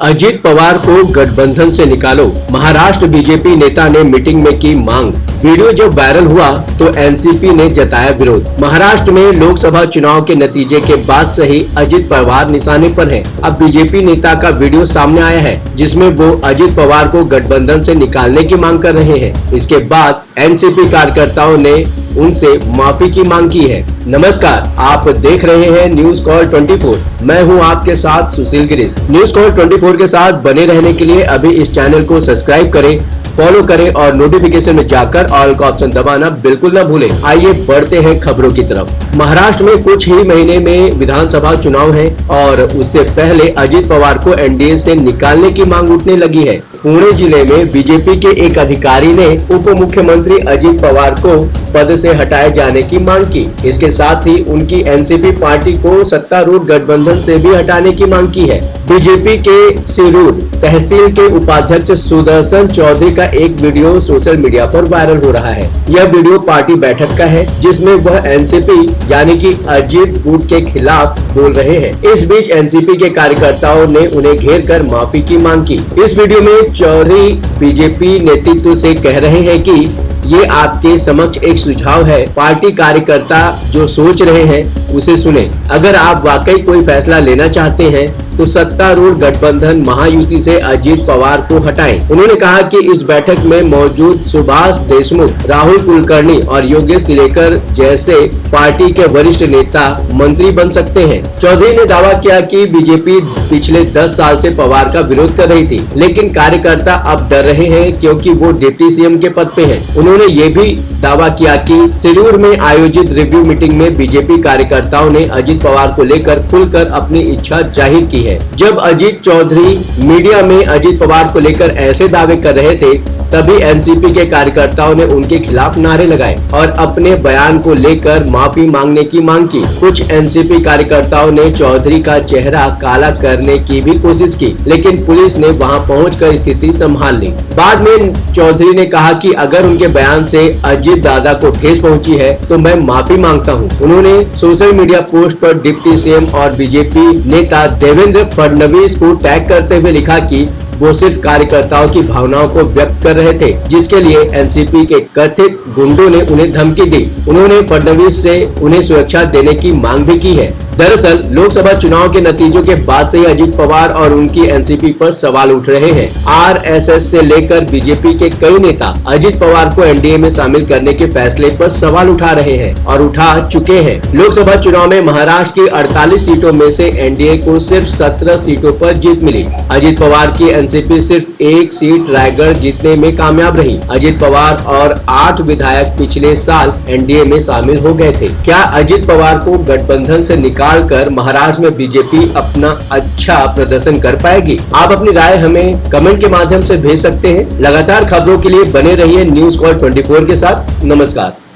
अजित पवार को गठबंधन से निकालो, महाराष्ट्र बीजेपी नेता ने मीटिंग में की मांग। वीडियो जब वायरल हुआ तो एनसीपी ने जताया विरोध। महाराष्ट्र में लोकसभा चुनाव के नतीजे के बाद से ही अजित पवार निशाने पर हैं। अब बीजेपी नेता का वीडियो सामने आया है जिसमें वो अजित पवार को गठबंधन से निकालने की मांग कर रहे हैं। इसके बाद एनसीपी कार्यकर्ताओं ने उनसे माफी की मांग की है। नमस्कार, आप देख रहे हैं न्यूज कॉल 24। मैं हूं आपके साथ सुशील गिरीश। न्यूज कॉल 24 के साथ बने रहने के लिए अभी इस चैनल को सब्सक्राइब करें, फॉलो करें और नोटिफिकेशन में जाकर ऑल का ऑप्शन दबाना बिल्कुल न भूलें। आइए बढ़ते हैं खबरों की तरफ। महाराष्ट्र में कुछ ही महीने में विधानसभा चुनाव है और उससे पहले अजित पवार को एनडीए से निकालने की मांग उठने लगी है। पुणे जिले में बीजेपी के एक अधिकारी ने उप मुख्यमंत्री अजित पवार को पद से हटाए जाने की मांग की। इसके साथ ही उनकी एनसीपी पार्टी को सत्तारूढ़ गठबंधन से भी हटाने की मांग की है। बीजेपी के सिरूर तहसील के उपाध्यक्ष सुदर्शन चौधरी का एक वीडियो सोशल मीडिया पर वायरल हो रहा है। यह वीडियो पार्टी बैठक का है जिसमें वह एनसीपी यानी कि अजित गुट के खिलाफ बोल रहे हैं। इस बीच एनसीपी के कार्यकर्ताओं ने उन्हें घेर कर माफी की मांग की। इस वीडियो में चौधरी बीजेपी नेतृत्व से कह रहे हैं कि ये आपके समक्ष एक सुझाव है। पार्टी कार्यकर्ता जो सोच रहे हैं उसे सुने। अगर आप वाकई कोई फैसला लेना चाहते हैं तो सत्तारूढ़ गठबंधन महायुति से अजित पवार को हटाएं। उन्होंने कहा कि इस बैठक में मौजूद सुभाष देशमुख, राहुल कुलकर्णी और योगेश तिलेकर जैसे पार्टी के वरिष्ठ नेता मंत्री बन सकते हैं। चौधरी ने दावा किया कि बीजेपी पिछले 10 साल से पवार का विरोध कर रही थी, लेकिन कार्यकर्ता अब डर रहे हैं क्योंकि वो डिप्टी सीएम के पद पे हैं। उन्होंने ये भी दावा किया कि सिरूर में आयोजित रिव्यू मीटिंग में बीजेपी कार्यकर्ताओं ने अजित पवार को लेकर खुलकर अपनी इच्छा जाहिर की है। जब अजित चौधरी मीडिया में अजित पवार को लेकर ऐसे दावे कर रहे थे तभी एनसीपी के कार्यकर्ताओं ने उनके खिलाफ नारे लगाए और अपने बयान को लेकर माफी मांगने की मांग की। कुछ एनसीपी कार्यकर्ताओं ने चौधरी का चेहरा काला करने की भी कोशिश की, लेकिन पुलिस ने वहां पहुंचकर स्थिति संभाल ली। बाद में चौधरी ने कहा कि अगर उनके बयान से अजित दादा को ठेस पहुंची है तो मैं माफी मांगता हूं। उन्होंने सोशल मीडिया पोस्ट पर डिप्टी सीएम और बीजेपी नेता देवेंद्र फडणवीस को टैग करते हुए लिखा कि वो सिर्फ कार्यकर्ताओं की भावनाओं को व्यक्त कर रहे थे, जिसके लिए एनसीपी के कथित गुंडों ने उन्हें धमकी दी। उन्होंने फडणवीस से उन्हें सुरक्षा देने की मांग भी की है। दरअसल लोकसभा चुनाव के नतीजों के बाद से ही अजित पवार और उनकी एनसीपी पर सवाल उठ रहे हैं। आरएसएस से लेकर बीजेपी के कई नेता अजित पवार को एनडीए में शामिल करने के फैसले पर सवाल उठा रहे हैं और उठा चुके हैं। लोकसभा चुनाव में महाराष्ट्र की 48 सीटों में से एनडीए को सिर्फ 17 सीटों पर जीत मिली। अजित पवार की एनसीपी सिर्फ एक सीट रायगढ़ जीतने में कामयाब रही। अजित पवार और 8 विधायक पिछले साल एनडीए में शामिल हो गए थे। क्या अजित पवार को गठबंधन से निकाल कर महाराष्ट्र में बीजेपी अपना अच्छा प्रदर्शन कर पाएगी? आप अपनी राय हमें कमेंट के माध्यम से भेज सकते हैं। लगातार खबरों के लिए बने रहिए न्यूज कॉल 24 के साथ। नमस्कार।